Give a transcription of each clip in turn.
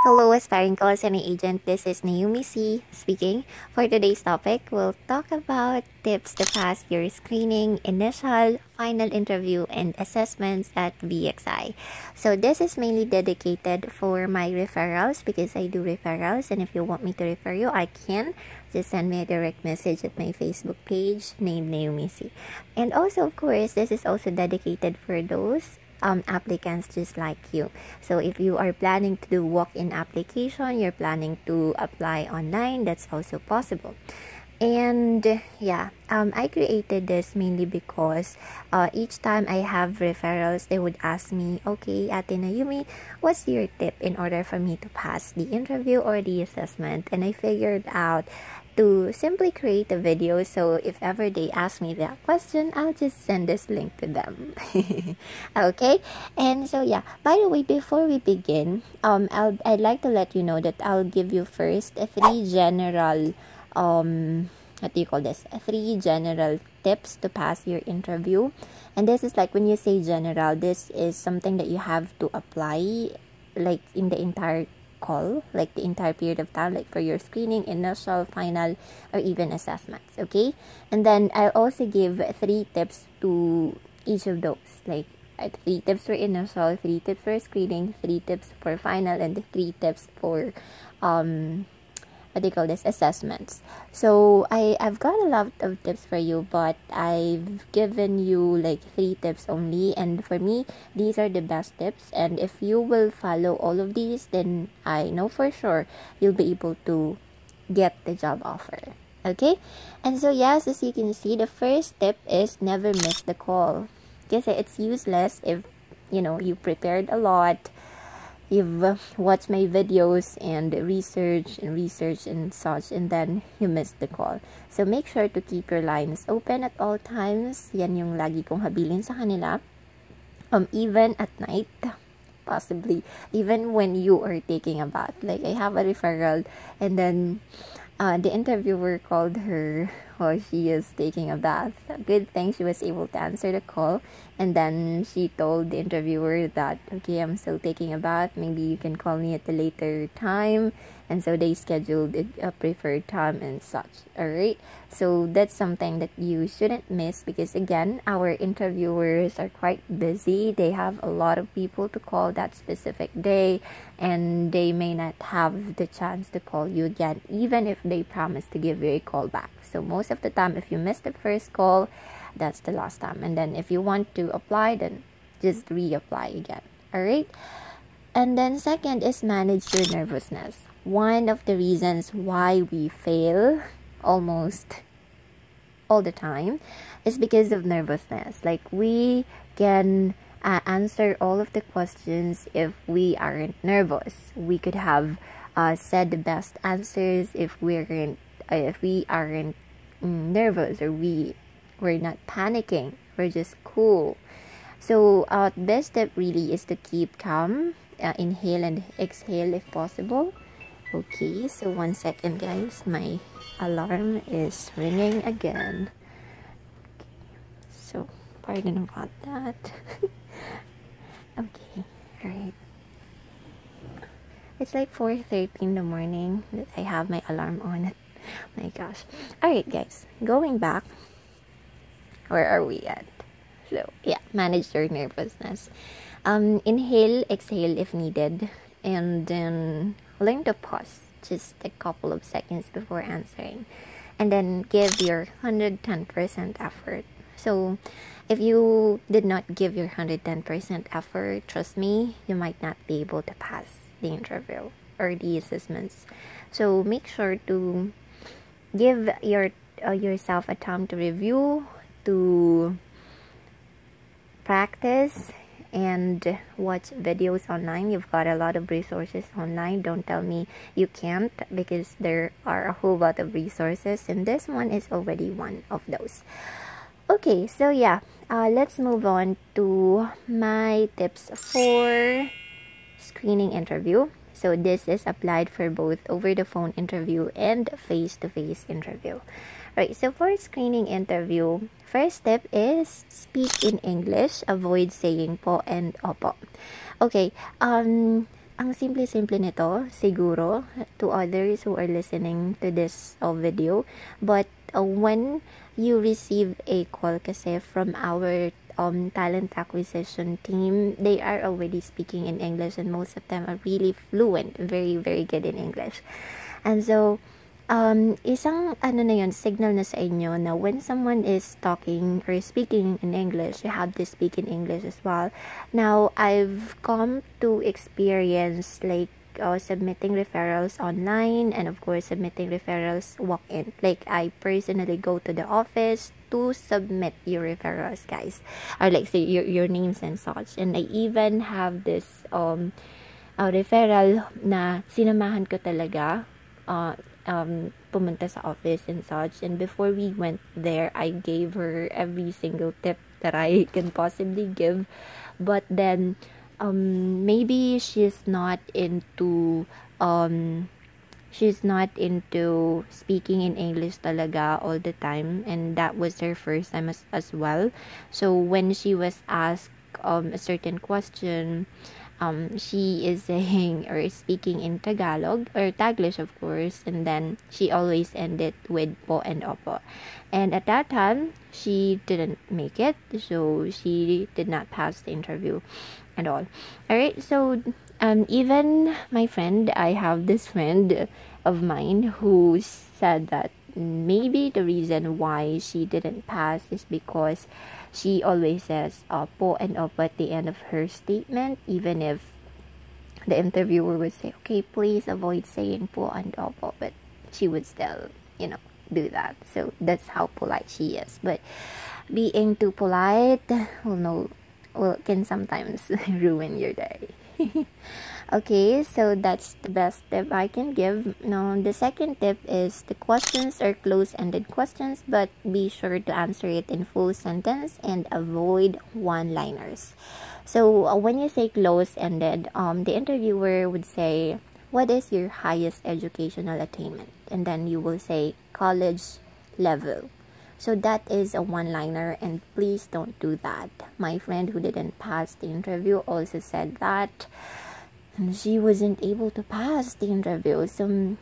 Hello, aspiring call center agent. This is Nayumi Cee speaking. For today's topic, we'll talk about tips to pass your screening, initial, final interview, and assessments at VXI. So this is mainly dedicated for my referrals because I do referrals, and if you want me to refer you, I can. Just send me a direct message at my Facebook page named Nayumi Cee. And also, of course, this is also dedicated for those applicants just like you. So if you are planning to do walk-in application, you're planning to apply online, that's also possible. And yeah, I created this mainly because each time I have referrals, they would ask me, okay, Ate Nayumi, what's your tip in order for me to pass the interview or the assessment? And I figured out to simply create a video, so if ever they ask me that question, I'll just send this link to them. Okay, and so yeah, by the way, before we begin, I'd like to let you know that I'll give you first a three general what do you call this, three general tips to pass your interview. And this is like, when you say general, this is something that you have to apply like in the entire call, like the entire period of time, like for your screening, initial, final, or even assessments. Okay, and then I'll also give three tips to each of those, like 3 tips for initial, 3 tips for screening, 3 tips for final, and 3 tips for what do you call this, assessments. So I've got a lot of tips for you, but I've given you like 3 tips only, and for me these are the best tips, and if you will follow all of these, then I know for sure you'll be able to get the job offer. Okay, and so yes, as you can see, the first tip is never miss the call, because it's useless if you prepared a lot, you've watched my videos and research and such, and then you missed the call. So make sure to keep your lines open at all times. Yan yung lagi kong habilin sa kanila. Even at night, possibly even when you are taking a bath. Like, I have a referral, and then the interviewer called her while she is taking a bath. Good thing she was able to answer the call, and then she told the interviewer that, okay, I'm still taking a bath, maybe you can call me at a later time. And so they scheduled a preferred time and such. Alright, so that's something that you shouldn't miss, because again, our interviewers are quite busy. They have a lot of people to call that specific day, and they may not have the chance to call you again, even if they promise to give you a call back. So most of the time, if you miss the first call, that's the last time. And then if you want to apply, then just reapply again. Alright, and then second is manage your nervousness. One of the reasons why we fail almost all the time is because of nervousness. Like, we can answer all of the questions if we aren't nervous. We could have said the best answers if we aren't nervous, or we're not panicking, we're just cool. So best tip really is to keep calm, inhale and exhale if possible. Okay, so 1 second guys, my alarm is ringing again. So pardon about that. Okay, alright, it's like 4:30 in the morning that I have my alarm on. My gosh. Alright guys, going back, where are we at? So yeah, manage your nervousness. Inhale, exhale if needed, and then learn to pause just a couple of seconds before answering, and then give your 110% effort. So if you did not give your 110% effort, trust me, you might not be able to pass the interview or the assessments. So make sure to give yourself a time to review, to practice, and watch videos online. You've got a lot of resources online. Don't tell me you can't, because there are a whole lot of resources, and this one is already one of those. Okay, so yeah, let's move on to my tips for screening interview. So this is applied for both over the phone interview and face-to-face interview. Right, so for screening interview, first step is speak in English. Avoid saying po and opo. Okay, ang simple-simple nito, siguro, to others who are listening to this video. But when you receive a call kasi from our talent acquisition team, they are already speaking in English, and most of them are really fluent, very, very good in English. And so, isang signal na sa inyo na when someone is talking or speaking in English, you have to speak in English as well. Now, I've come to experience like submitting referrals online, and of course submitting referrals walk-in. Like, I personally go to the office to submit your referrals, guys, or like say your names and such. And I even have this referral na sinamahan ko talaga pumunta sa office and such. And before we went there, I gave her every single tip that I can possibly give. But then maybe she's not into speaking in English talaga all the time, and that was her first time as well. So when she was asked a certain question, she is saying or speaking in Tagalog or Taglish, of course, and then she always ended with po and opo. And at that time, she didn't make it, so she did not pass the interview and all. Alright, so even my friend, I have this friend of mine who said that maybe the reason why she didn't pass is because she always says po and opo at the end of her statement, even if the interviewer would say, okay, please avoid saying po and opo, but she would still, do that. So that's how polite she is. But being too polite, can sometimes ruin your day. Okay, so that's the best tip I can give. Now, the second tip is the questions are close-ended questions, but be sure to answer it in full sentence and avoid one-liners. So when you say close-ended, the interviewer would say, what is your highest educational attainment? And then you will say college level. So that is a one-liner, and please don't do that. My friend who didn't pass the interview also said that she wasn't able to pass the interview. So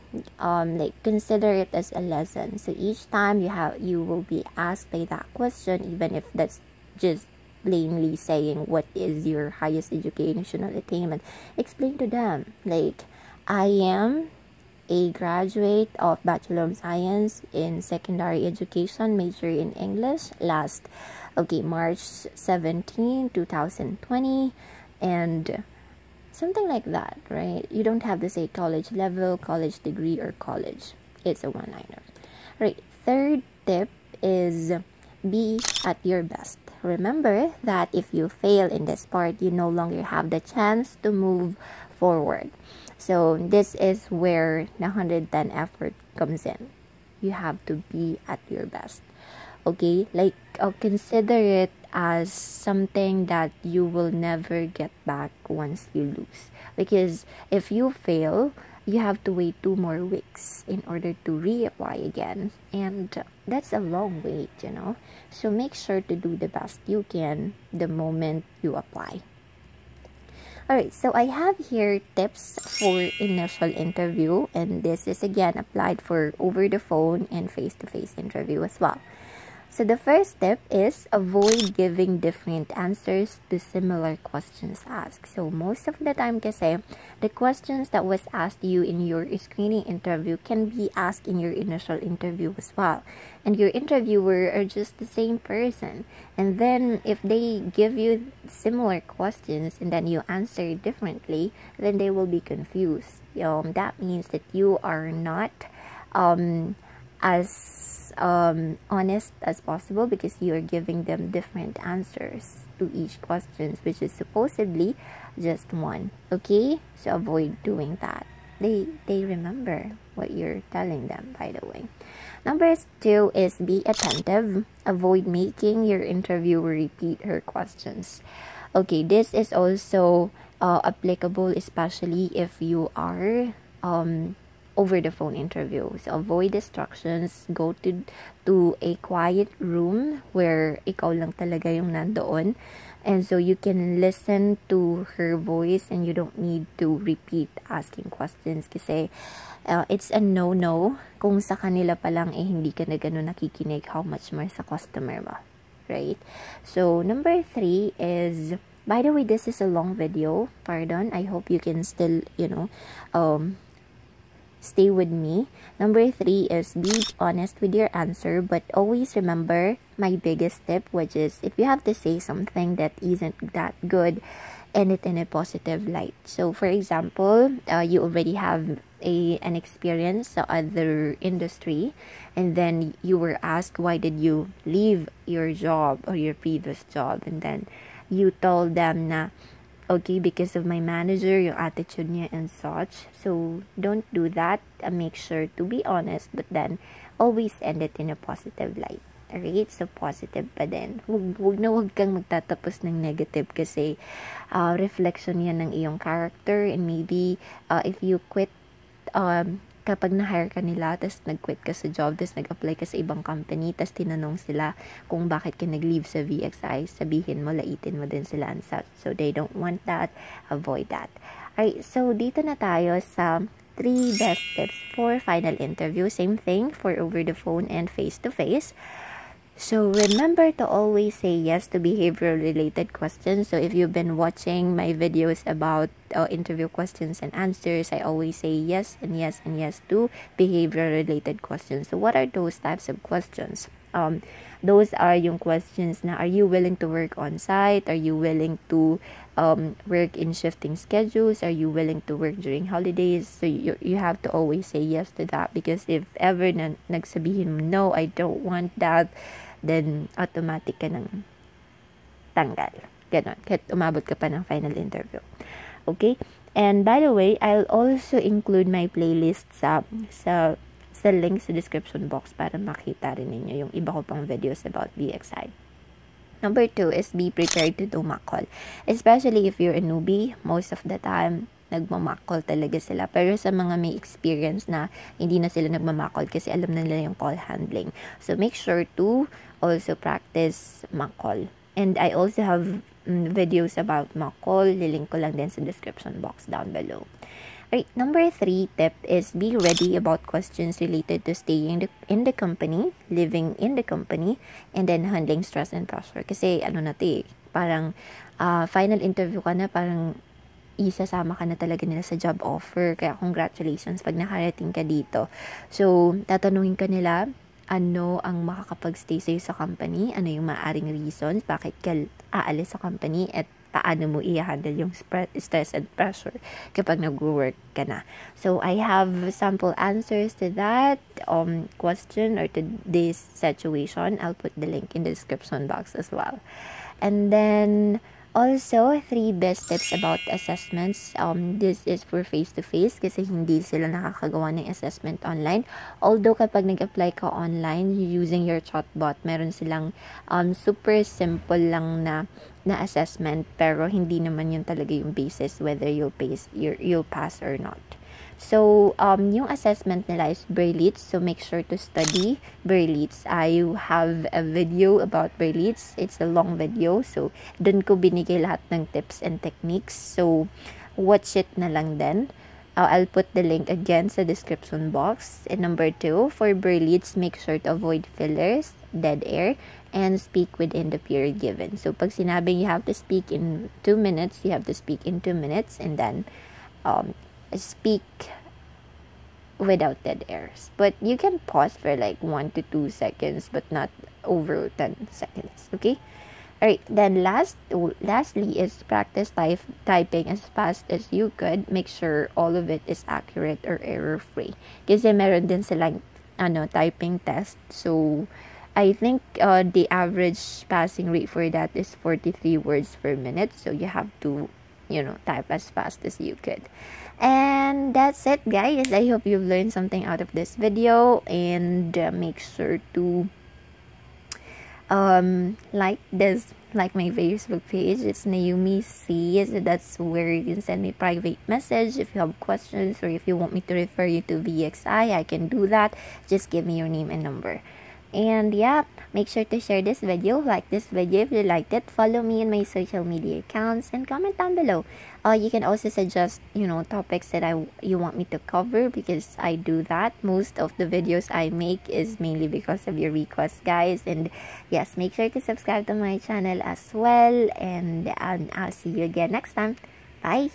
consider it as a lesson. So each time you will be asked by that question, even if that's just plainly saying what is your highest educational attainment, explain to them like, I am a graduate of Bachelor of Science in Secondary Education, major in English, March 17, 2020, and something like that, right? You don't have to say college level, college degree, or college. It's a one-liner. Right, third tip is be at your best. Remember that if you fail in this part, you no longer have the chance to move forward. So this is where the 110 effort comes in. You have to be at your best. Okay, consider it as something that you will never get back once you lose. Because if you fail, you have to wait 2 more weeks in order to reapply again. And that's a long wait, So make sure to do the best you can the moment you apply. Alright, so I have here tips for initial interview, and this is again applied for over the phone and face-to-face interview as well. So the first tip is avoid giving different answers to similar questions asked. So most of the time kasi, the questions that was asked you in your screening interview can be asked in your initial interview as well. And your interviewer are just the same person. And then if they give you similar questions and then you answer differently, then they will be confused. That means that you are not as honest as possible, because you are giving them different answers to each question, which is supposedly just one. Okay, so avoid doing that. They remember what you're telling them, by the way. Number 2 is be attentive. Avoid making your interviewer repeat her questions. Okay, this is also applicable, especially if you are over the phone interview. So avoid distractions, go to a quiet room where ikaw lang talaga yung nandoon. And so you can listen to her voice and you don't need to repeat asking questions kasi it's a no-no kung sa kanila pa lang hindi ka na ganun nakikinig, how much more sa customer mo, right? So number 3 is, by the way, this is a long video, pardon, I hope you can still, stay with me. Number 3 is be honest with your answer, but always remember my biggest tip, which is if you have to say something that isn't that good, end it in a positive light. So for example, you already have an experience sa other industry, and then you were asked why did you leave your job or your previous job, and then you told them na okay, because of my manager, yung attitude niya and such. So don't do that. Make sure to be honest, but then always end it in a positive light. Alright? So positive pa din. Huwag kang magtatapos ng negative kasi reflection yan ng iyong character, and maybe if you quit, kapag na-hire ka nila, tapos nag-quit ka sa job, tapos nag-apply ka sa ibang company, tapos tinanong sila kung bakit ka nag-leave sa VXI, sabihin mo, laitin mo din sila and such. So, they don't want that. Avoid that. Alright, so dito na tayo sa 3 best tips for final interview. Same thing for over the phone and face-to-face. So, remember to always say yes to behavioral-related questions. So, if you've been watching my videos about interview questions and answers, I always say yes and yes and yes to behavioral-related questions. So, what are those types of questions? Those are yung questions na, are you willing to work on-site? Are you willing to work in shifting schedules? Are you willing to work during holidays? So, you have to always say yes to that, because if ever nagsabihin mo, no, I don't want that, then automatic ka ng tanggal. Ganon. Kahit umabot ka pa ng final interview. Okay? And by the way, I'll also include my playlist sa link sa description box para makita rin ninyo yung iba ko pang videos about VXI. Number 2 is be prepared to do mock call. Especially if you're a newbie, most of the time, nagmamock call talaga sila. Pero sa mga may experience na hindi na sila nagmamock call kasi alam na nila yung call handling. So, make sure to also practice mock call. And I also have videos about mock call. Lilink ko lang din sa description box down below. Right, number 3 tip is be ready about questions related to staying in the company, living in the company, and then handling stress and pressure. Kasi parang final interview ka na, parang isasama ka na talaga nila sa job offer. Kaya congratulations pag nakarating ka dito. So, tatanungin ka nila, ano ang makakapag-stay sa'yo sa company, ano yung maaring reasons, bakit ka aalis sa company, at paano mo i-handle yung stress and pressure kapag nag-work ka na. So, I have sample answers to that question or to this situation. I'll put the link in the description box as well. And then, also, 3 best tips about assessments. This is for face-to-face kasi hindi sila nakakagawa ng assessment online. Although, kapag nag-apply ka online using your chatbot, meron silang super simple lang na assessment, pero hindi naman yun talaga yung basis whether you'll pass or not. So, yung assessment nila is Brailleats. So, make sure to study Brailleats. I have a video about Brailleats. It's a long video. So, dun ko binigay lahat ng tips and techniques. So, watch it na lang din. I'll put the link again sa description box. And number 2, for Brailleats, make sure to avoid fillers, dead air, and speak within the period given. So, pag sinabing you have to speak in 2 minutes, you have to speak in 2 minutes, and then speak without dead airs. But you can pause for like 1 to 2 seconds, but not over 10 seconds. Okay? Alright, then lastly is practice typing as fast as you could. Make sure all of it is accurate or error-free. Kasi meron din silang typing test. So, I think the average passing rate for that is 43 words per minute. So, you have to, type as fast as you could. And that's it, guys. I hope you've learned something out of this video. And make sure to like this like my Facebook page. It's Nayumi Cee. So that's where you can send me private message if you have questions, or if you want me to refer you to VXI, I can do that. Just give me your name and number. And yeah, make sure to share this video, like this video if you liked it, follow me in my social media accounts, and comment down below. You can also suggest, topics that you want me to cover, because I do that. Most of the videos I make is mainly because of your requests, guys. And yes, make sure to subscribe to my channel as well, and I'll see you again next time. Bye.